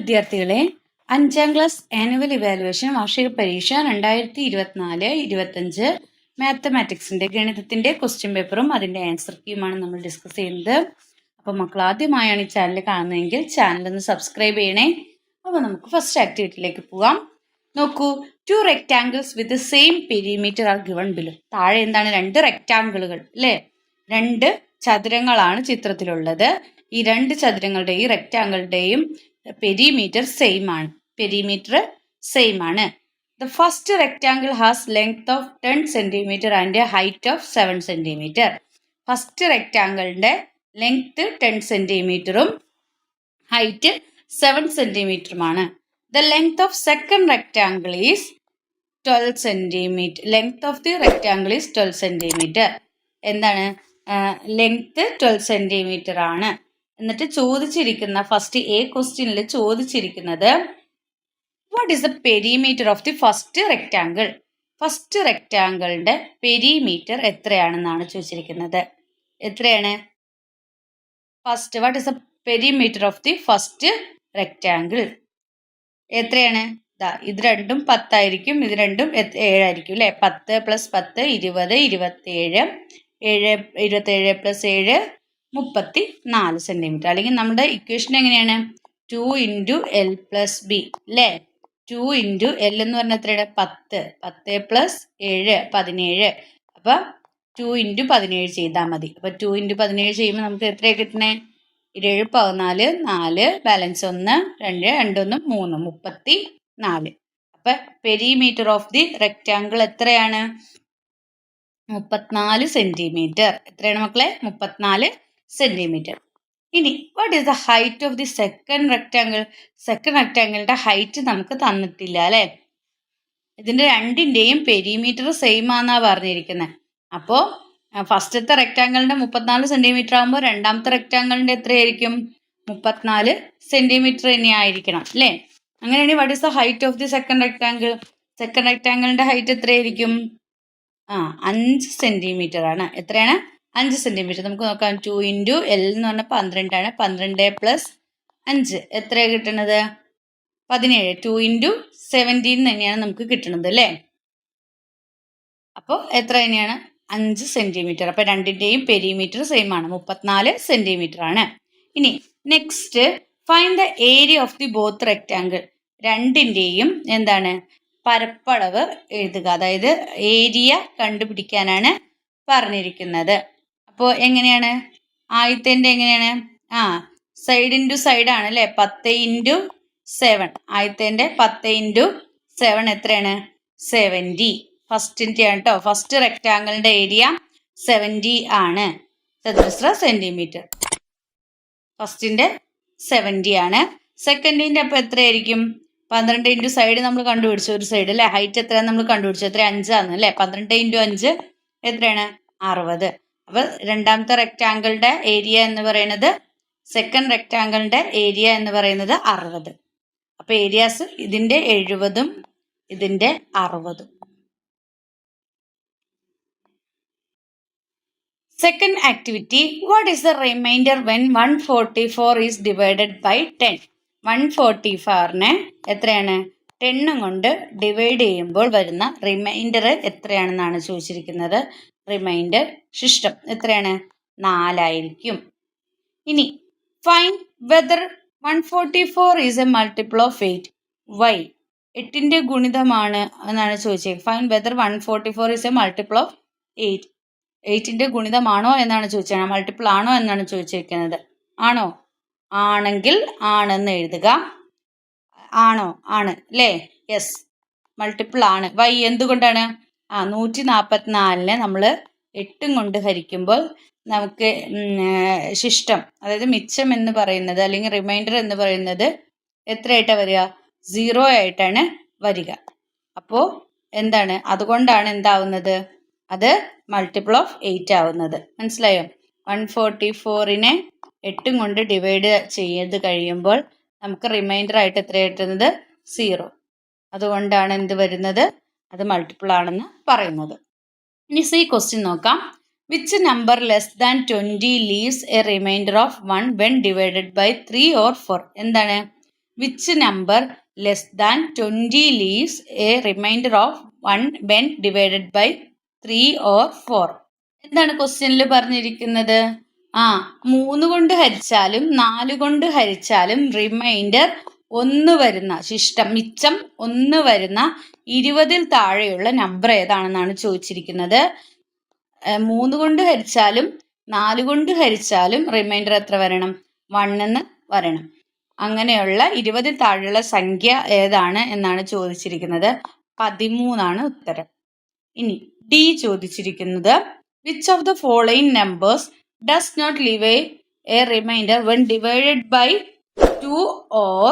വിദ്യാർത്ഥികളെ, 5ാം class annual evaluation വാർഷിക പരീക്ഷ 2024-25 മാത്തമാറ്റിക്സിന്റെ ഗണിതത്തിന്റെ ക്വസ്റ്റ്യൻ പേപ്പറും അതിന്റെ ആൻസർ കീയുമാണ് നമ്മൾ ഡിസ്കസ് ചെയ്യുന്നത്. അപ്പോൾ മക്കൾ ആദ്യമായാണ് ഈ ചാനൽ കാണുന്നതെങ്കിൽ ചാനൽ ഒന്ന് സബ്സ്ക്രൈബ് ചെയ്യണേ. അപ്പോൾ നമുക്ക് ഫസ്റ്റ് ആക്ടിവിറ്റിയിലേക്ക് പോവാം. നോക്കൂ, 2 rectangles with same perimeter are given below. താഴെ എന്താണ്? 2 റെക്ടാങ്കിളുകൾ അല്ലേ, 2 ചതുരങ്ങളാണ് ചിത്രത്തിലുള്ളത്. ഈ 2 ചതുരങ്ങളുടെയും ഈ റെക്ടാങ്കിളുടെയും പെരിമീറ്റർ സെയിം ആണ്. The first rectangle has length of 10 centimetre and height of 7 centimetre. First റെക്ടാങ്കിളിന്റെ ലെങ്ത് 10 സെന്റിമീറ്ററും ഹൈറ്റ് 7 സെന്റിമീറ്ററുമാണ്. The length of second rectangle is 12 centimetre. Length of the rectangle is 12 centimetre. എന്താണ്? ലെങ്ത് 12 സെന്റിമീറ്റർ ആണ്. എന്നിട്ട് ചോദിച്ചിരിക്കുന്ന first a ക്വസ്റ്റ്യനിൽ ചോദിച്ചിരിക്കുന്നത് what is the perimeter of the first rectangle. First റെക്ടാങ്കിളിന്റെ പെരിമീറ്റർ എത്രയാണെന്നാണ് ചോദിച്ചിരിക്കുന്നത്. എത്രയാണ്? First what is the perimeter of the first rectangle എത്രയാണ്? ഇത് രണ്ടും 10 ആയിരിക്കും, ഇത് രണ്ടും 7 ആയിരിക്കും അല്ലേ. 10 + 10 20, 27, 27 + 7 34 സെന്റിമീറ്റർ. അല്ലെങ്കിൽ നമ്മുടെ ഇക്വേഷൻ എങ്ങനെയാണ്? 2 × L + B അല്ലേ. 2 × L എന്ന് പറഞ്ഞാൽ എത്രയാണ്? 10 + 7 17. അപ്പൊ 2 × 17 ചെയ്താൽ മതി. അപ്പൊ 2 × 17 ചെയ്യുമ്പോൾ നമുക്ക് എത്രയാണ് കിട്ടണേ? 7 14 4 ബാലൻസ് 1 2 2 1 3 34. അപ്പൊ പെരിമീറ്റർ ഓഫ് ദി റെക്ടാങ്കിൾ എത്രയാണ്? 34 സെന്റിമീറ്റർ. എത്രയാണ് മക്കളെ? 34 സെന്റിമീറ്റർ. ഇനി what is the height of the second rectangle. Second റെക്ടാങ്കിളിന്റെ ഹൈറ്റ് നമുക്ക് തന്നിട്ടില്ല അല്ലെ. ഇതിന്റെ രണ്ടിന്റെയും പെരിമീറ്റർ സെയിം ആണെന്നാ പറഞ്ഞിരിക്കുന്നത്. അപ്പോൾ ഫസ്റ്റത്തെ റെക്ടാങ്കിളിന്റെ 34 സെന്റിമീറ്റർ ആകുമ്പോൾ രണ്ടാമത്തെ റെക്ടാങ്കിളിന്റെ എത്രയായിരിക്കും? 34 സെന്റിമീറ്റർ തന്നെ ആയിരിക്കണം അല്ലേ. അങ്ങനെയാണെങ്കിൽ what is the height of the second rectangle. Second റെക്ടാങ്കിളിന്റെ ഹൈറ്റ് എത്രയായിരിക്കും? 5 സെന്റിമീറ്റർ ആണ്. എത്രയാണ്? 5 സെന്റിമീറ്റർ. നമുക്ക് നോക്കാം. 2 × L എന്ന് പറഞ്ഞാൽ 12 ആണ്. 12 + 5 എത്രയാണ് കിട്ടുന്നത്? 17. 2 × 17 തന്നെയാണ് നമുക്ക് കിട്ടുന്നത് അല്ലേ. അപ്പോൾ എത്ര തന്നെയാണ്? 5 സെന്റിമീറ്റർ. അപ്പൊ രണ്ടിന്റെയും പെരിമീറ്റർ സെയിം ആണ്, 34 സെന്റിമീറ്റർ ആണ്. ഇനി next find the area of the both rectangle. രണ്ടിന്റെയും എന്താണ്? പരപ്പളവ് എഴുതുക. അതായത് ഏരിയ കണ്ടുപിടിക്കാനാണ് പറഞ്ഞിരിക്കുന്നത്. അപ്പോൾ എങ്ങനെയാണ്? ആദ്യത്തെ എങ്ങനെയാണ്? സൈഡ് ഇൻറ്റു സൈഡ് ആണ് അല്ലേ. 10 × 7. ആദ്യത്തെ 10 × 7 എത്രയാണ്? 70. ഫസ്റ്റിൻ്റെ ആണ് കേട്ടോ. ഫസ്റ്റ് റെക്ടാങ്കിളിന്റെ ഏരിയ 70 ആണ്, ചതുരശ്ര സെന്റിമീറ്റർ. ഫസ്റ്റിന്റെ 70 ആണ്. സെക്കൻഡിന്റെ അപ്പം എത്രയായിരിക്കും? 12 × സൈഡ് നമ്മൾ കണ്ടുപിടിച്ചു, ഒരു സൈഡ് അല്ലേ. ഹൈറ്റ് എത്രയാണ് നമ്മൾ കണ്ടുപിടിച്ചു? എത്ര? 5 ആണ് അല്ലേ. 12 × 5 എത്രയാണ്? 60. അപ്പൊ രണ്ടാമത്തെ റെക്ടാങ്കിളിന്റെ ഏരിയ എന്ന് പറയുന്നത്, സെക്കൻഡ് റെക്ടാങ്കിളിന്റെ ഏരിയ എന്ന് പറയുന്നത് 60. അപ്പൊ ഏരിയാസ് ഇതിന്റെ 70ഉം ഇതിന്റെ 60ഉം. Second activity, what is the reminder when 144 is divided by 10. 144നെ എത്രയാണ്? 10 കൊണ്ട് ഡിവൈഡ് ചെയ്യുമ്പോൾ വരുന്ന റിമൈൻഡർ എത്രയാണെന്നാണ് ചോദിച്ചിരിക്കുന്നത്. റിമൈൻഡർ ശിഷ്ടം എത്രയാണ്? 4 ആയിരിക്കും. ഇനി find whether 144 is a multiple of 8. Why 8ന്റെ ഗുണിതമാണ് എന്നാണ് ചോദിച്ചത്. Find whether 144 is a multiple of 8. 8ന്റെ ഗുണിതമാണോ എന്നാണ് ചോദിച്ചത്. മൾട്ടിപ്പിൾ ആണോ എന്നാണ് ചോദിച്ചിരിക്കുന്നത്. ആണോ? ആണെങ്കിൽ ആണെന്ന് എഴുതുക. ആണോ? ആണ് അല്ലേ. യെസ്, മൾട്ടിപ്പിൾ ആണ്. വൈ എന്തുകൊണ്ടാണ്? 144നെ നമ്മൾ 8 കൊണ്ട് ഹരിക്കുമ്പോൾ നമുക്ക് ശിഷ്ടം, അതായത് മിച്ചം എന്ന് പറയുന്നത് അല്ലെങ്കിൽ റിമൈൻഡർ എന്ന് പറയുന്നത് എത്രയായിട്ടാണ് വരിക? 0 ആയിട്ടാണ് വരിക. അപ്പോൾ എന്താണ്? അതുകൊണ്ടാണ് എന്താവുന്നത്? അത് മൾട്ടിപ്പിൾ ഓഫ് 8 ആവുന്നത്. മനസ്സിലായോ? 144നെ 8 കൊണ്ട് ഡിവൈഡ് ചെയ്ത് കഴിയുമ്പോൾ നമുക്ക് റിമൈൻഡർ ആയിട്ട് എത്ര കിട്ടുന്നത്? 0. അതുകൊണ്ടാണ് എന്ത് വരുന്നത്? അത് മൾട്ടിപ്പിൾ ആണെന്ന് പറയുന്നത്. ഇനി സി ക്വസ്റ്റ്യൻ നോക്കാം. Which number less than 20 leaves a remainder of 1 when divided by 3 or 4? എന്താണ്? Which number less than 20 leaves a remainder of 1 when divided by 3 or 4? എന്താണ് ക്വസ്റ്റ്യനിൽ പറഞ്ഞിരിക്കുന്നത്? 3 കൊണ്ട് ഹരിച്ചാലും 4 കൊണ്ട് ഹരിച്ചാലും റിമൈൻഡർ 1 വരുന്ന ശിഷ്ടം മിച്ചം 1 വരുന്ന 20-ൽ താഴെയുള്ള നമ്പർ ഏതാണെന്നാണ് ചോദിച്ചിരിക്കുന്നത്. 3 കൊണ്ട് ഹരിച്ചാലും 4 കൊണ്ട് ഹരിച്ചാലും റിമൈൻഡർ എത്ര വരണം? 1 എന്ന് വരണം. അങ്ങനെയുള്ള 20-ൽ താഴെയുള്ള സംഖ്യ ഏതാണ് എന്നാണ് ചോദിച്ചിരിക്കുന്നത്. 13 ഉത്തരം. ഇനി ഡി ചോദിച്ചിരിക്കുന്നത് which of the following numbers does not leave a remainder when divided by 2 or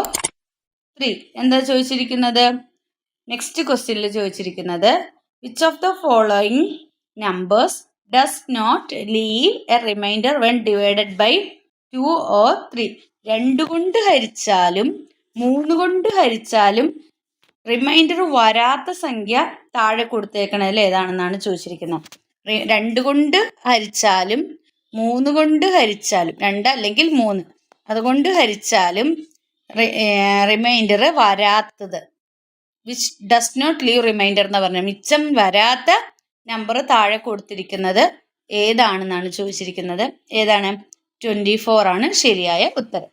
3? എന്താ ചോദിച്ചിരിക്കുന്നത്? നെക്സ്റ്റ് ക്വസ്റ്റ്യനിൽ ചോദിച്ചിരിക്കുന്നത് which of the following numbers does not leave a remainder when divided by 2 or 3? 2 കൊണ്ട് ഹരിച്ചാലും 3 കൊണ്ട് ഹരിച്ചാലും റിമൈൻഡർ വരാത്ത സംഖ്യ താഴെ കൊടുത്തേക്കണതിൽ ഏതാണെന്നാണ് ചോദിച്ചിരിക്കുന്നത്. 2 കൊണ്ട് ഹരിച്ചാലും 3 കൊണ്ട് ഹരിച്ചാലും 2 അല്ലെങ്കിൽ 3 അതുകൊണ്ട് ഹരിച്ചാലും റിമൈൻഡർ വരാത്തത് which does not leave remainder എന്ന് പറഞ്ഞാൽ മിച്ചം വരാത്ത നമ്പർ താഴെ കൊടുത്തിരിക്കുന്നത് ഏതാണെന്നാണ് ചോദിച്ചിരിക്കുന്നത്. ഏതാണ്? 24 ആണ് ശരിയായ ഉത്തരം.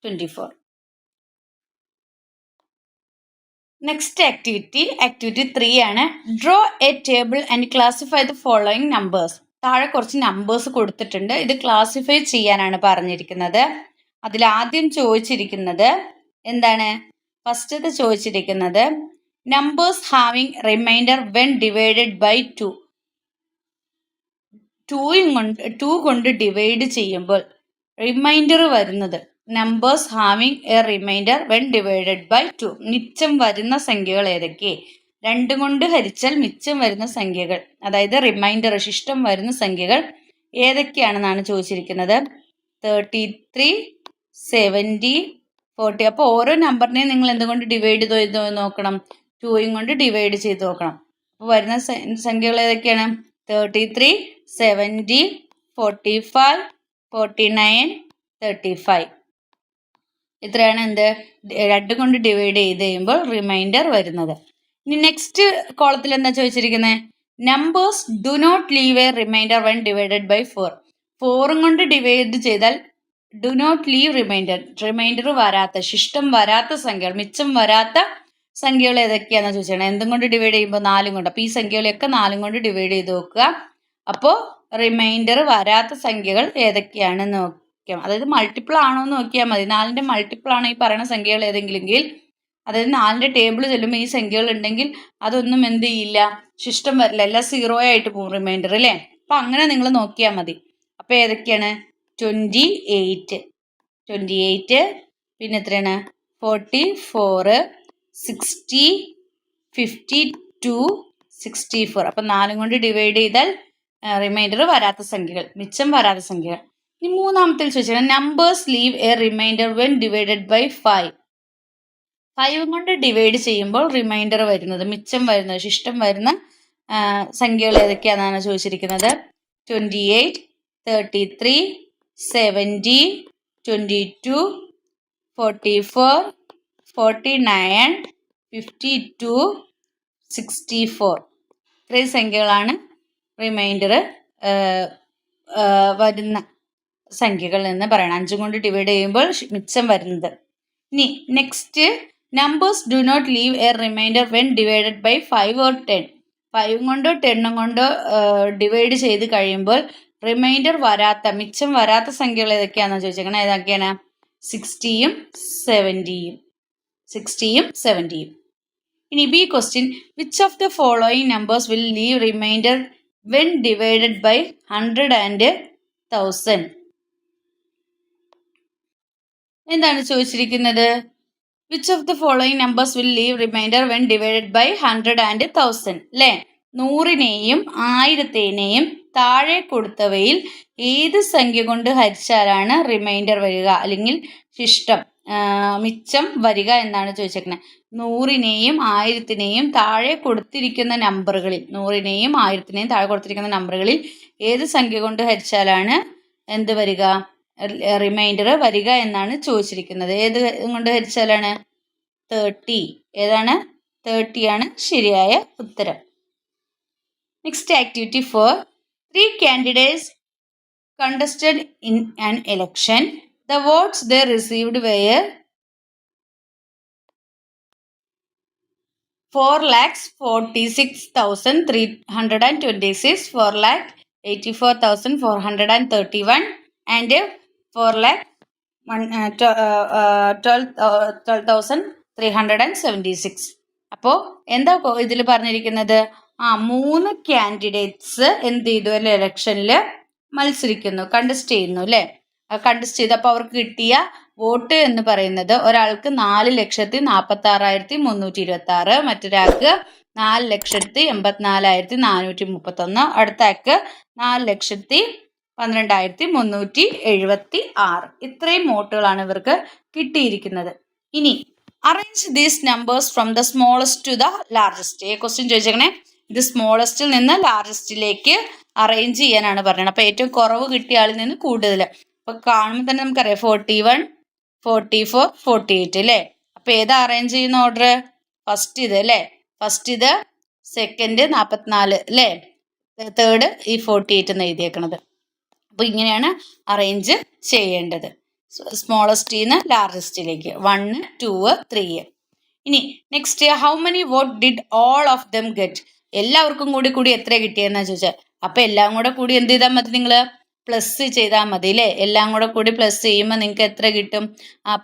24. നെക്സ്റ്റ് ആക്ടിവിറ്റി 3 ആണ്. Draw A table and classify the following numbers. താഴെ കുറച്ച് നമ്പേഴ്സ് കൊടുത്തിട്ടുണ്ട്. ഇത് ക്ലാസിഫൈ ചെയ്യാനാണ് പറഞ്ഞിരിക്കുന്നത്. അതിൽ ആദ്യം ചോദിച്ചിരിക്കുന്നത് എന്താണ്? ഫസ്റ്റത്തെ ചോദിച്ചിരിക്കുന്നത് numbers having remainder when divided by 2. 2 കൊണ്ട് ഡിവൈഡ് ചെയ്യുമ്പോൾ റിമൈൻഡർ വരുന്നത് numbers having a remainder when divided by 2. മിച്ചം വരുന്ന സംഖ്യകൾ ഏതൊക്കെ? 2 കൊണ്ട് ഹരിച്ചാൽ മിച്ചം വരുന്ന സംഖ്യകൾ, അതായത് റിമൈൻഡർ ശിഷ്ടം വരുന്ന സംഖ്യകൾ ഏതൊക്കെയാണെന്നാണ് ചോദിച്ചിരിക്കുന്നത്. 33, 70, 40. അപ്പോൾ ഓരോ നമ്പറിനെയും നിങ്ങൾ എന്തുകൊണ്ട് ഡിവൈഡ് ചെയ്ത് നോക്കണം? 2 കൊണ്ട് ഡിവൈഡ് ചെയ്ത് നോക്കണം. അപ്പോൾ വരുന്ന സംഖ്യകൾ ഏതൊക്കെയാണ്? 33, 70, 45, 49, 35. ഇത്രയാണ് 2 കൊണ്ട് ഡിവൈഡ് ചെയ്ത് കഴിയുമ്പോൾ റിമൈൻഡർ വരുന്നത്. ഇനി നെക്സ്റ്റ് കോളത്തിൽ എന്താ ചോദിച്ചിരിക്കുന്നത്? Numbers do not leave a remainder when divided by 4. 4 കൊണ്ട് ഡിവൈഡ് ചെയ്താൽ ഡു നോട്ട് ലീവ് റിമൈൻഡർ വരാത്ത ശിഷ്ടം വരാത്ത സംഖ്യകൾ, മിച്ചം വരാത്ത സംഖ്യകൾ ഏതൊക്കെയാണെന്ന് ചോദിച്ചാൽ എന്തും കൊണ്ട് ഡിവൈഡ് ചെയ്യുമ്പോൾ 4 കൊണ്ട്. അപ്പോൾ ഈ സംഖ്യകളെയൊക്കെ 4 കൊണ്ട് ഡിവൈഡ് ചെയ്ത് നോക്കുക. അപ്പോൾ റിമൈൻഡർ വരാത്ത സംഖ്യകൾ ഏതൊക്കെയാണെന്ന് നോക്കാം. അതായത് മൾട്ടിപ്പിൾ ആണോ എന്ന് നോക്കിയാൽ മതി. 4ന്റെ മൾട്ടിപ്പിൾ ആണ് ഈ പറയുന്ന സംഖ്യകൾ ഏതെങ്കിലെങ്കിൽ, അതായത് 4ന്റെ ടേബിൾ ചെല്ലുമ്പോൾ ഈ സംഖ്യകൾ ഉണ്ടെങ്കിൽ അതൊന്നും എന്ത് ചെയ്യില്ല, ശിഷ്ടം വരില്ല, എല്ലാം 0 ആയിട്ട് പോകും റിമൈൻഡർ അല്ലേ. അപ്പം അങ്ങനെ നിങ്ങൾ നോക്കിയാൽ മതി. അപ്പോൾ ഏതൊക്കെയാണ്? 28, പിന്നെ എത്രയാണ്? 44, 60, 52, 64. അപ്പം 4 കൊണ്ട് ഡിവൈഡ് ചെയ്താൽ റിമൈൻഡർ വരാത്ത സംഖ്യകൾ, മിച്ചം വരാത്ത സംഖ്യകൾ. ഇനി മൂന്നാമത്തിൽ ചോദിച്ചാൽ numbers leave a remainder when divided by 5. 5 കൊണ്ട് ഡിവൈഡ് ചെയ്യുമ്പോൾ റിമൈൻഡർ വരുന്നത്, മിച്ചം വരുന്നത്, ശിഷ്ടം വരുന്ന സംഖ്യകൾ ഏതൊക്കെയാണെന്നാണ് ചോദിച്ചിരിക്കുന്നത്. 28, 33, 70, 22, 44, 49, 52, 64. ഇത്രയും സംഖ്യകളാണ് റിമൈൻഡർ വരുന്ന സംഖ്യകൾ എന്ന് പറയണം. 5 കൊണ്ട് ഡിവൈഡ് ചെയ്യുമ്പോൾ മിച്ചം വരുന്നത്. ഇനി next numbers do not leave a remainder when divided by 5 or 10. 5 കൊണ്ടോ 10 കൊണ്ടോ ഡിവൈഡ് ചെയ്ത് കഴിയുമ്പോൾ റിമൈൻഡർ വരാത്ത, മിച്ചം വരാത്ത സംഖ്യകൾ ഏതൊക്കെയാണെന്ന് ചോദിച്ചേക്കണം. ഏതൊക്കെയാണ്? 60യും 70യും. ഇനി B question which of the following numbers will leave remainder when divided by 100 and 1000? എന്താണ് ചോദിച്ചിരിക്കുന്നത്? Which of the following numbers will leave remainder when divided by 100 and 1000 അല്ലേ. 100നെയും 1000നെയും താഴെ കൊടുത്തവയിൽ ഏത് സംഖ്യ കൊണ്ട് ഹരിച്ചാലാണ് റിമൈൻഡർ വരിക, അല്ലെങ്കിൽ ശിഷ്ടം മിച്ചം വരിക എന്നാണ് ചോദിച്ചേക്കുന്നത്. 100നെയും 1000നെയും താഴെ കൊടുത്തിരിക്കുന്ന നമ്പറുകളിൽ, 100നെയും 1000നെയും താഴെ കൊടുത്തിരിക്കുന്ന നമ്പറുകളിൽ ഏത് സംഖ്യ കൊണ്ട് ഹരിച്ചാലാണ് എന്ത് വരിക, റിമൈൻഡർ വരിക എന്നാണ് ചോദിച്ചിരിക്കുന്നത്. ഏത് കൊണ്ട് ഹരിച്ചാലാണ്? 30. ഏതാണ്? 30 ആണ് ശരിയായ ഉത്തരം. Next activity 4. 3 candidates contested in an election. The votes they received were 4,46,326, 4,84,431 and 4,12,376. അപ്പോൾ എന്താ ഇതിൽ പറഞ്ഞിരിക്കുന്നത്? 3 കാൻഡിഡേറ്റ്സ് എന്ത് ചെയ്തു? അല്ലെ, ഇലക്ഷനിൽ മത്സരിക്കുന്നു, കണ്ടസ്റ്റ് ചെയ്യുന്നു അല്ലേ. കണ്ടസ്റ്റ് ചെയ്തപ്പോൾ അവർക്ക് കിട്ടിയ വോട്ട് എന്ന് പറയുന്നത് ഒരാൾക്ക് 4,46,326, മറ്റൊരാൾക്ക് 4,84,431, അടുത്ത ആൾക്ക് 4,12,376. ഇത്രയും വോട്ടുകളാണ് ഇവർക്ക് കിട്ടിയിരിക്കുന്നത്. ഇനി arrange these numbers from the smallest to the largest. Question ചോദിച്ചേക്കണേ, ഇത് സ്മോളസ്റ്റിൽ നിന്ന് ലാർജസ്റ്റിലേക്ക് അറേഞ്ച് ചെയ്യാനാണ് പറയുന്നത്. അപ്പോൾ ഏറ്റവും കുറവ് കിട്ടിയ ആളിൽ നിന്ന് കൂടുതൽ. അപ്പോൾ കാണുമ്പോൾ തന്നെ നമുക്കറിയാം 41, 44, 48 അല്ലേ. അപ്പോൾ ഏതാ അറേഞ്ച് ചെയ്യുന്ന ഓർഡർ? ഫസ്റ്റ് ഇത് അല്ലേ, ഫസ്റ്റ് ഇത്, സെക്കൻഡ് 44 അല്ലേ, തേർഡ് ഈ 48 എന്ന് എഴുതിയേക്കണത്. അപ്പോൾ ഇങ്ങനെയാണ് അറേഞ്ച് ചെയ്യേണ്ടത്, സ്മോളസ്റ്റിൽ നിന്ന് ലാർജസ്റ്റിലേക്ക്. 1, 2, 3. ഇനി next, how many vote did all of them get? എല്ലാവർക്കും കൂടി എത്ര കിട്ടിയെന്നാ ചോദിച്ചാൽ, അപ്പം എല്ലാം കൂടി എന്ത് ചെയ്താൽ മതി? നിങ്ങൾ പ്ലസ് ചെയ്താൽ മതി അല്ലേ. എല്ലാം കൂടി പ്ലസ് ചെയ്യുമ്പോൾ നിങ്ങൾക്ക് എത്ര കിട്ടും?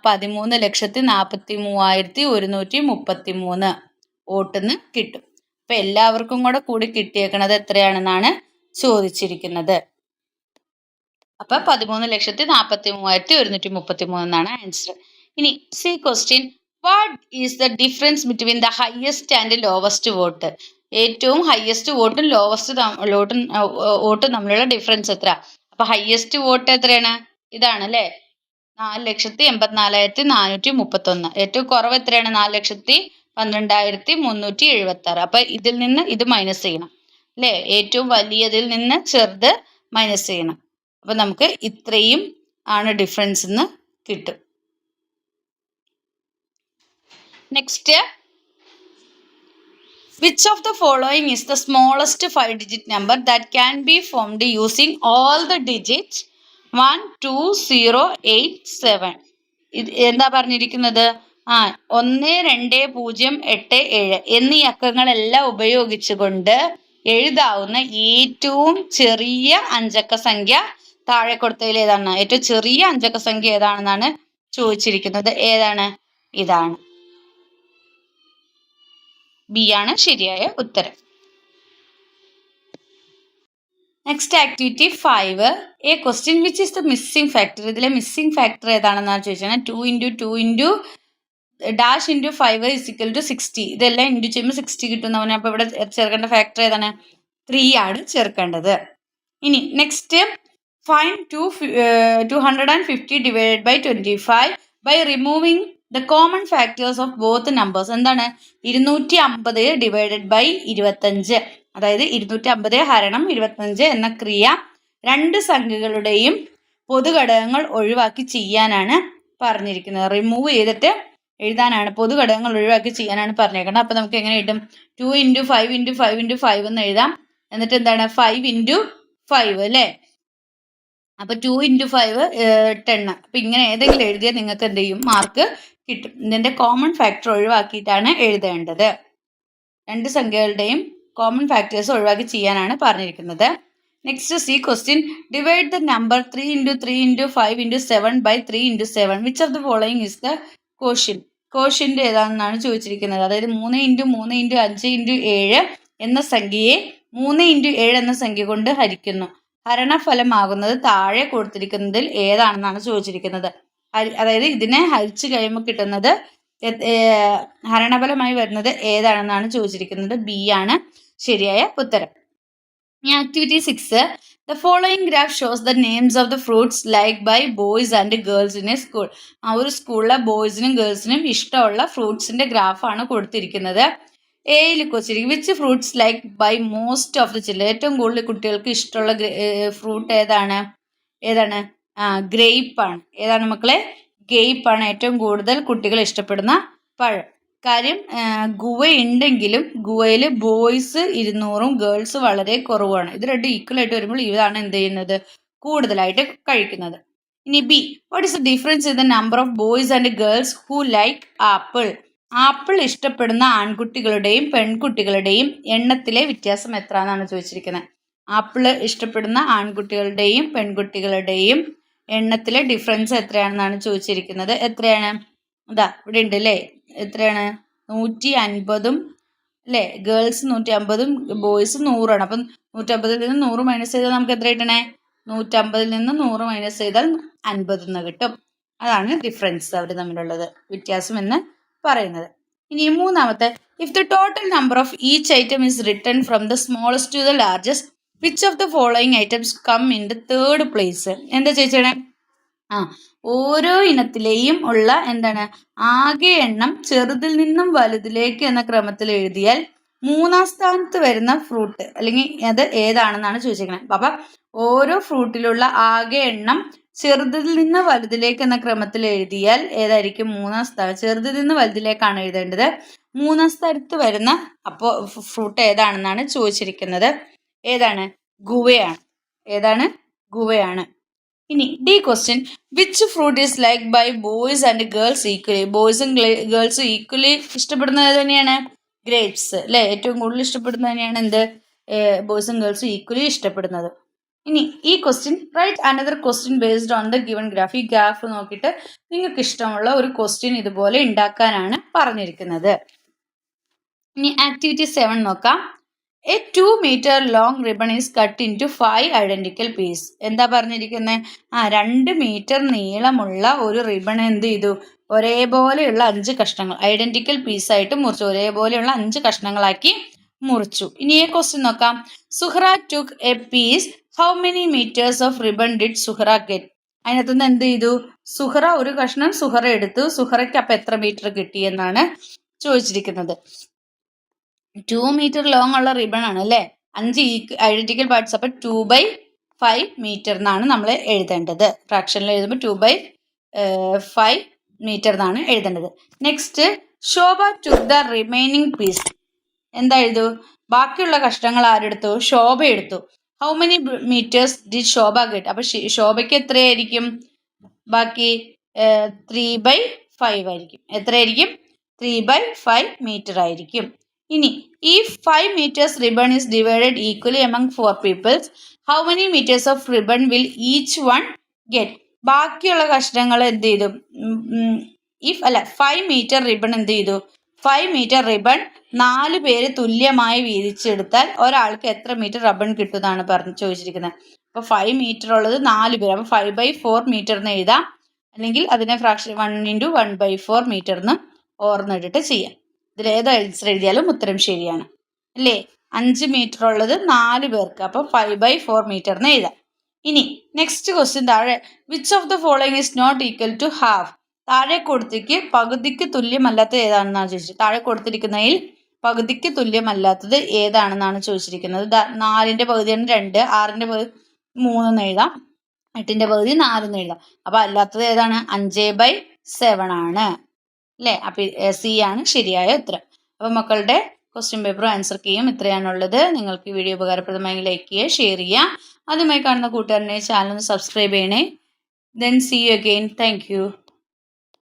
13,43,133 വോട്ടെന്ന് കിട്ടും. അപ്പം എല്ലാവർക്കും കൂടി കിട്ടിയേക്കണത് എത്രയാണെന്നാണ് ചോദിച്ചിരിക്കുന്നത്. അപ്പം 13,43,133 എന്നാണ് ആൻസർ. ഇനി C question, what is the difference between the highest and lowest vote? ഏറ്റവും ഹയസ്റ്റ് വോട്ടും ലോവസ്റ്റ് വോട്ടും തമ്മിലുള്ള ഡിഫറൻസ് എത്ര? അപ്പൊ ഹയസ്റ്റ് വോട്ട് എത്രയാണ്? ഇതാണ് അല്ലേ, 4,84,431. ഏറ്റവും കുറവ് എത്രയാണ്? 4,12,376. അപ്പൊ ഇതിൽ നിന്ന് ഇത് മൈനസ് ചെയ്യണം അല്ലേ, ഏറ്റവും വലിയതിൽ നിന്ന് ചെറുത് മൈനസ് ചെയ്യണം. അപ്പൊ നമുക്ക് ഇത്രയും ആണ് ഡിഫറൻസ് എന്ന് കിട്ടും. Next, which of the following is the smallest 5-digit number that can be formed using all the digits 1, 2, 0, 8, 7? ഇത് എന്താ പറഞ്ഞിരിക്കുന്നത്? 1, 2, 0, 8, 7 എന്നീ അക്കങ്ങളെല്ലാം ഉപയോഗിച്ചുകൊണ്ട് എഴുതാവുന്ന ഏറ്റവും ചെറിയ അഞ്ചക്ക സംഖ്യ താഴെ കൊടുത്തതിൽ ഏതാണ്? ഏറ്റവും ചെറിയ അഞ്ചക്ക സംഖ്യ ഏതാണെന്നാണ് ചോദിച്ചിരിക്കുന്നത്. ഏതാണ്? ഇതാണ്, ബി ആണ് ശരിയായ ഉത്തരം. Next activity 5. A question which is the missing factor. ഇതിലെ മിസ്സിംഗ് ഫാക്ടർ ഏതാണെന്നാണ് ചോദിച്ചാൽ 2 × 2 × -5 = 60. ഇതെല്ലാം ഇൻറ്റു ചെയ്യുമ്പോൾ 60 കിട്ടുന്ന പറഞ്ഞാൽ അപ്പോൾ ഇവിടെ ചേർക്കേണ്ട ഫാക്ടർ ഏതാണ്? 3 ആണ് ചേർക്കേണ്ടത്. ഇനി next, find 250 divided by 25 by removing the common factors of both numbers. എന്താണ്? 250 ഡിവൈഡഡ് ബൈ 25, അതായത് 250 ഹരണം 25 എന്ന ക്രിയ രണ്ട് സംഖ്യകളുടെയും പൊതുഘടകങ്ങൾ ഒഴിവാക്കി ചെയ്യാനാണ് പറഞ്ഞിരിക്കുന്നത്. റിമൂവ് ചെയ്തിട്ട് എഴുതാനാണ്, പൊതുഘടകങ്ങൾ ഒഴിവാക്കി ചെയ്യാനാണ് പറഞ്ഞേക്കുന്നത്. അപ്പം നമുക്ക് എങ്ങനെ കിട്ടും? 2 × 5 × 5 × 5 എന്ന് എഴുതാം. എന്നിട്ട് എന്താണ്? 5 × 5 അല്ലേ. അപ്പം 2 × 5 10. അപ്പം ഇങ്ങനെ ഏതെങ്കിലും എഴുതിയാൽ നിങ്ങൾക്ക് എന്ത് ചെയ്യും? മാർക്ക് കിട്ടും. ഇതിൻ്റെ കോമൺ ഫാക്ടർ ഒഴിവാക്കിയിട്ടാണ് എഴുതേണ്ടത്. രണ്ട് സംഖ്യകളുടെയും കോമൺ ഫാക്ടേഴ്സ് ഒഴിവാക്കി ചെയ്യാനാണ് പറഞ്ഞിരിക്കുന്നത്. Next C question, divide the number 3 × 3 × 5 × 7 by 3 × 7. Which of the following is the quotient? Quotient ഏതാണെന്നാണ് ചോദിച്ചിരിക്കുന്നത്. അതായത് 3 × 3 × 5 × 7 എന്ന സംഖ്യയെ 3 × 7 എന്ന സംഖ്യ കൊണ്ട് ഹരിക്കുന്നു. ഹരണഫലമാകുന്നത് താഴെ കൊടുത്തിരിക്കുന്നതിൽ ഏതാണെന്നാണ് ചോദിച്ചിരിക്കുന്നത്. അതായത് ഇതിനെ ഹരിച്ചു കഴിയുമ്പോൾ കിട്ടുന്നത് ഹരണഫലമായി വരുന്നത് ഏതാണെന്നാണ് ചോദിച്ചിരിക്കുന്നത്. ബി ആണ് ശരിയായ ഉത്തരം. Activity 6. The following graph shows the names of the fruits like by boys and girls in a school. ആ ഒരു സ്കൂളിലെ ബോയ്സിനും ഗേൾസിനും ഇഷ്ടമുള്ള ഫ്രൂട്ട്സിന്റെ ഗ്രാഫാണ് കൊടുത്തിരിക്കുന്നത്. എയിൽ കൊച്ചിരിക്കും which fruits like by most of the children. ഏറ്റവും കൂടുതൽ കുട്ടികൾക്ക് ഇഷ്ടമുള്ള ഫ്രൂട്ട് ഏതാണ്? ഗ്രേപ്പാണ്. ഏതാണ് മക്കളെ? ഗ്രേപ്പാണ് ഏറ്റവും കൂടുതൽ കുട്ടികൾ ഇഷ്ടപ്പെടുന്ന പഴം. കാര്യം ഗുവ ഉണ്ടെങ്കിലും ഗുവയിൽ ബോയ്സ് 200ഉം ഗേൾസ് വളരെ കുറവാണ്. ഇത് രണ്ടും ഈക്വൽ ആയിട്ട് വരുമ്പോൾ ഇതാണ് എന്ത് ചെയ്യുന്നത്? കൂടുതലായിട്ട് കഴിക്കുന്നത്. ഇനി B, what is the difference in the number of boys and girls who like apple? Apple ഇഷ്ടപ്പെടുന്ന ആൺകുട്ടികളുടെയും പെൺകുട്ടികളുടെയും എണ്ണത്തിലെ വ്യത്യാസം എത്ര എന്നാണ് ചോദിച്ചിരിക്കുന്നത്. ആപ്പിൾ ഇഷ്ടപ്പെടുന്ന ആൺകുട്ടികളുടെയും പെൺകുട്ടികളുടെയും എണ്ണത്തിലെ ഡിഫറൻസ് എത്രയാണെന്നാണ് ചോദിച്ചിരിക്കുന്നത്. എത്രയാണ്? ഇതാ ഇവിടെ ഉണ്ട് അല്ലേ? എത്രയാണ്? 150ഉം അല്ലേ? ഗേൾസ് 150ഉം ബോയ്സ് 100ആണ്. അപ്പം 150ൽ നിന്ന് 100 മൈനസ് ചെയ്താൽ നമുക്ക് എത്ര കിട്ടണേ? 150ൽ നിന്ന് 100 മൈനസ് ചെയ്താൽ 50 എന്ന് കിട്ടും. അതാണ് ഡിഫറൻസ് അവർ തമ്മിലുള്ളത്, വ്യത്യാസം എന്ന് പറയുന്നത്. ഇനി മൂന്നാമത്തെ, if the total number of each item is written from the smallest to the largest, which of the following items come in the third place? എന്താ ചോദിച്ചേ? ഓരോ ഇനത്തിലെയും ഉള്ള എന്താണ് ആകെ എണ്ണം ചെറുതിൽ നിന്നും വലുതിലേക്ക് എന്ന ക്രമത്തിൽ എഴുതിയാൽ 3-ാം സ്ഥാനത്ത് വരുന്ന ഫ്രൂട്ട് അല്ലെങ്കിൽ അത് ഏതാണെന്നാണ് ചോദിച്ചിരിക്കുന്നത്. അപ്പൊ ഓരോ ഫ്രൂട്ടിലുള്ള ആകെ എണ്ണം ചെറുതിൽ നിന്ന് വലുതിലേക്ക് എന്ന ക്രമത്തിൽ എഴുതിയാൽ ഏതായിരിക്കും 3-ാം സ്ഥാനം? ചെറുതിൽ നിന്ന് വലുതിലേക്കാണ് എഴുതേണ്ടത്. 3-ാം സ്ഥാനത്ത് വരുന്ന അപ്പോൾ ഫ്രൂട്ട് ഏതാണെന്നാണ് ചോദിച്ചിരിക്കുന്നത്. ഏതാണ്? ഗുവയാണ്. ഏതാണ്? ഗുവയാണ്. ഇനി D question, which fruit is like by boys and girls equally? ബോയ്സും ഗേൾസും ഈക്വലി ഇഷ്ടപ്പെടുന്നത് തന്നെയാണ് ഗ്രേപ്സ് അല്ലേ? ഏറ്റവും കൂടുതൽ ഇഷ്ടപ്പെടുന്നത് തന്നെയാണ് എന്ത്? ബോയ്സും ഗേൾസും ഈക്വലി ഇഷ്ടപ്പെടുന്നത്. ഇനി ഈ question, right another question based on the given graph. ഈ ഗ്രാഫ് നോക്കിയിട്ട് നിങ്ങൾക്ക് ഇഷ്ടമുള്ള ഒരു ക്വസ്റ്റ്യൻ ഇതുപോലെ ഉണ്ടാക്കാനാണ് പറഞ്ഞിരിക്കുന്നത്. ഇനി ആക്ടിവിറ്റി 7 നോക്കാം. A 2 meter long ribbon is cut into 5 identical pieces. എന്താ പറഞ്ഞിരിക്കുന്നത്? 2 മീറ്റർ നീളമുള്ള ഒരു റിബൺ എന്ത് ചെയ്തു? ഒരേപോലെയുള്ള 5 കഷ്ണങ്ങൾ ഐഡന്റിക്കൽ പീസായിട്ട് മുറിച്ചു. ഒരേപോലെയുള്ള 5 കഷ്ണങ്ങളാക്കി മുറിച്ചു. ഇനി ഈ ക്വസ്റ്റ്യൻ നോക്കാം. Suhra took a piece. How many meters of ribbon did Suhra get? അതിനകത്തുനിന്ന് എന്ത് ചെയ്തു? സുഹ്റ ഒരു കഷ്ണം സുഹ്റ എടുത്തു. സുഹ്റയ്ക്ക് അപ്പം എത്ര മീറ്റർ കിട്ടി എന്നാണ് ചോദിച്ചിരിക്കുന്നത്. 2 meter ലോങ് ഉള്ള റിബൺ ആണ് അല്ലേ? 5 ഐഡന്റിക്കൽ പാർട്സ്. അപ്പം 2/5 മീറ്റർ എന്നാണ് നമ്മൾ എഴുതേണ്ടത്. ഫ്രാക്ഷനിൽ എഴുതുമ്പോൾ 2/5 മീറ്റർ എന്നാണ് എഴുതേണ്ടത്. Next, Shobha took the remaining piece. എന്താ എഴുതു? ബാക്കിയുള്ള കഷ്ണങ്ങൾ ആരെടുത്തു? ശോഭ എടുത്തു. How many metres did Shobha get? അപ്പം ശോഭയ്ക്ക് എത്രയായിരിക്കും ബാക്കി? 3/5 ആയിരിക്കും. എത്രയായിരിക്കും? 3/5 മീറ്റർ ആയിരിക്കും. ഇനി ഈ 5 meters ribbon is divided equally among 4 people. How many meters of ribbon will each one get? ബാക്കിയുള്ള കഷ്ണങ്ങൾ എന്ത് ചെയ്തു? 5 meter ribbon എന്ത് ചെയ്തു? 5 meter ribbon 4 പേര് തുല്യമായി വീതിച്ചെടുത്താൽ ഒരാൾക്ക് എത്ര മീറ്റർ റബ്ബൺ കിട്ടുമെന്നാണ് ചോദിച്ചിരിക്കുന്നത്. അപ്പോൾ 5 മീറ്റർ ഉള്ളത് 4 പേര്. അപ്പോൾ 5/4 മീറ്റർ എന്ന് എഴുതാം. അല്ലെങ്കിൽ അതിനെ ഫ്രാക്ഷൻ 1 × 1/4 മീറ്റർ എന്ന് ഓർന്നിട്ടിട്ട് ചെയ്യാം. ഇതിൽ ഏത് ആൻസർ എഴുതിയാലും ഉത്തരം ശരിയാണ് അല്ലേ? 5 മീറ്റർ ഉള്ളത് 4 പേർക്ക്. അപ്പോൾ 5/4 മീറ്റർ എന്ന് എഴുതാം. ഇനി നെക്സ്റ്റ് ക്വസ്റ്റ്യൻ താഴെ, which of the following is not equal to half? താഴെ കൊടുത്തേക്ക് പകുതിക്ക് തുല്യമല്ലാത്തത് ഏതാണെന്നാണ് ചോദിച്ചത്. താഴെ കൊടുത്തിരിക്കുന്നതിൽ പകുതിക്ക് തുല്യമല്ലാത്തത് ഏതാണെന്നാണ് ചോദിച്ചിരിക്കുന്നത്. 4ന്റെ പകുതിയാണ് 2, 6ന്റെ പകുതി 3 എന്ന് എഴുതാം, 8ന്റെ പകുതി 4 എന്ന് എഴുതാം. അപ്പോൾ അല്ലാത്തത് ഏതാണ്? 5/7 ആണ് അല്ലേ? അപ്പം സി ആണ് ശരിയായ ഉത്തരം. അപ്പം മക്കളുടെ ക്വസ്റ്റ്യൻ പേപ്പറും ആൻസർ കീയും ഇത്രയാണുള്ളത്. നിങ്ങൾക്ക് ഈ വീഡിയോ ഉപകാരപ്രദമായി ലൈക്ക് ചെയ്യുക, ഷെയർ ചെയ്യുക. ആദ്യമായി കാണുന്ന കൂട്ടുകാരനെ ചാനൽ സബ്സ്ക്രൈബ് ചെയ്യണേ. Then see you again. Thank U.